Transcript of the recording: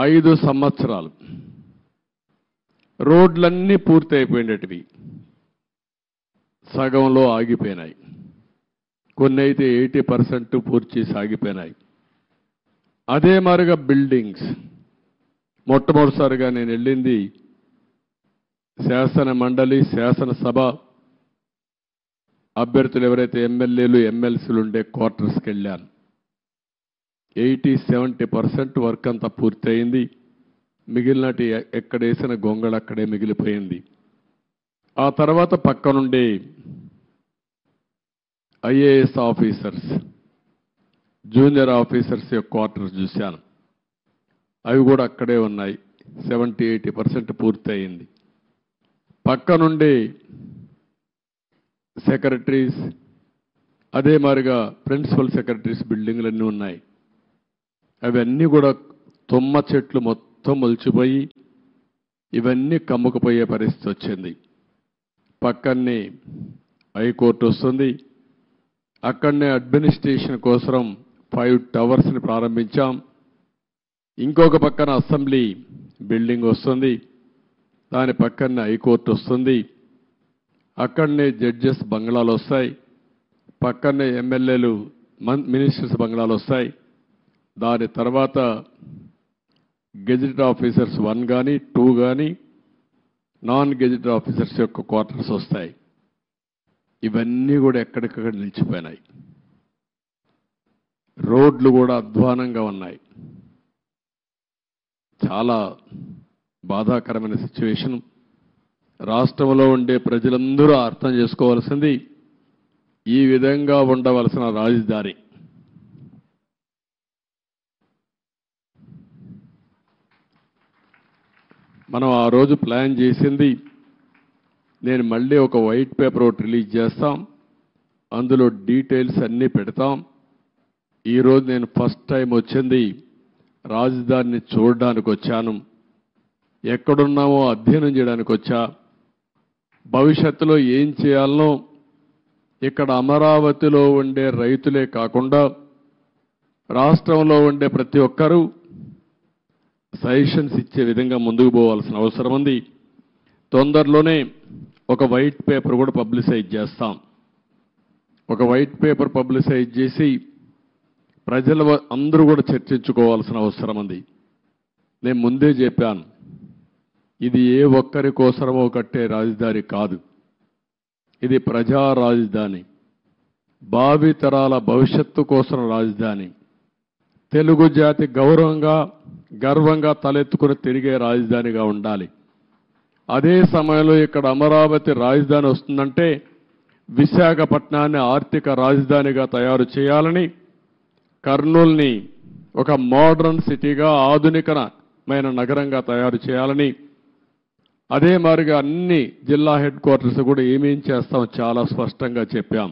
5 సంవత్సరాలు రోడ్లన్నీ పూర్తి అయిపోయినటివి, సగంలో ఆగిపోయినాయి. కొన్ని అయితే 80% పూర్తి చేసి ఆగిపోయినాయి. అదే మాదిరిగా బిల్డింగ్స్, మొట్టమొదటిసారిగా నేను వెళ్ళింది శాసన మండలి, శాసనసభ అభ్యర్థులు ఎవరైతే ఎమ్మెల్యేలు ఎమ్మెల్సీలు ఉండే క్వార్టర్స్కి వెళ్ళాను. 80-70% వర్క్ అంతా పూర్తయింది. మిగిలినటి ఎక్కడేసిన గొంగళ అక్కడే మిగిలిపోయింది. ఆ తర్వాత పక్కనుండే ఐఏఎస్ ఆఫీసర్స్, జూనియర్ ఆఫీసర్స్ యొక్క క్వార్టర్స్ చూశాను. అవి కూడా అక్కడే ఉన్నాయి. 70-80% పూర్తయింది. పక్కనుండే సెక్రటరీస్, అదే మాదిరిగా ప్రిన్సిపల్ సెక్రటరీస్ బిల్డింగ్లన్నీ ఉన్నాయి. అవన్నీ కూడా తుమ్మ చెట్లు మొత్తం మొలిచిపోయి ఇవన్నీ కమ్ముకుపోయే పరిస్థితి వచ్చింది. పక్కనే హైకోర్టు వస్తుంది. అక్కడనే అడ్మినిస్ట్రేషన్ కోసం 5 టవర్స్ని ప్రారంభించాం. ఇంకొక పక్కన అసెంబ్లీ బిల్డింగ్ వస్తుంది, దాని పక్కనే హైకోర్టు వస్తుంది. అక్కడనే జడ్జెస్ బంగ్లాలు వస్తాయి, పక్కనే ఎమ్మెల్యేలు మినిస్టర్స్ బంగ్లాలు వస్తాయి. దాని తర్వాత గెజిటెడ్ ఆఫీసర్స్ 1 కానీ 2 కానీ నాన్ గెజిటెడ్ ఆఫీసర్స్ యొక్క క్వార్టర్స్ వస్తాయి. ఇవన్నీ కూడా ఎక్కడికక్కడ నిలిచిపోయినాయి. రోడ్లు కూడా అధ్వానంగా ఉన్నాయి. చాలా బాధాకరమైన సిచ్యువేషన్. రాష్ట్రంలో ఉండే ప్రజలందరూ అర్థం చేసుకోవాల్సింది, ఈ విధంగా ఉండవలసిన రాజధాని మనం ఆ రోజు ప్లాన్ చేసింది. నేను మళ్ళీ ఒక వైట్ పేపర్ ఒకటి రిలీజ్ చేస్తాం, అందులో డీటెయిల్స్ అన్నీ పెడతాం. ఈరోజు నేను ఫస్ట్ టైం వచ్చింది రాజధానిని చూడడానికి వచ్చాను. ఎక్కడున్నామో అధ్యయనం చేయడానికి వచ్చా. భవిష్యత్తులో ఏం చేయాలనో ఇక్కడ అమరావతిలో ఉండే రైతులే కాకుండా రాష్ట్రంలో ఉండే ప్రతి ఒక్కరూ సజెషన్స్ ఇచ్చే విధంగా ముందుకు పోవాల్సిన అవసరం ఉంది. తొందరలోనే ఒక వైట్ పేపర్ కూడా పబ్లిసైజ్ చేస్తాం. ఒక వైట్ పేపర్ పబ్లిసైజ్ చేసి ప్రజల అందరూ కూడా చర్చించుకోవాల్సిన అవసరం ఉంది. నేను ముందే చెప్పాను, ఇది ఏ ఒక్కరి కోసమో కట్టే రాజధాని కాదు, ఇది ప్రజా రాజధాని, భావితరాల భవిష్యత్తు కోసం రాజధాని, తెలుగు జాతి గర్వంగా తలెత్తుకుని తిరిగే రాజధానిగా ఉండాలి. అదే సమయంలో ఇక్కడ అమరావతి రాజధాని వస్తుందంటే విశాఖపట్నాన్ని ఆర్థిక రాజధానిగా తయారు చేయాలని, కర్నూల్ని ఒక మోడర్న్ సిటీగా ఆధునికమైన నగరంగా తయారు చేయాలని, అదే మాదిరిగా అన్ని జిల్లా హెడ్ క్వార్టర్స్ కూడా ఏమేం చేస్తామో చాలా స్పష్టంగా చెప్పాం.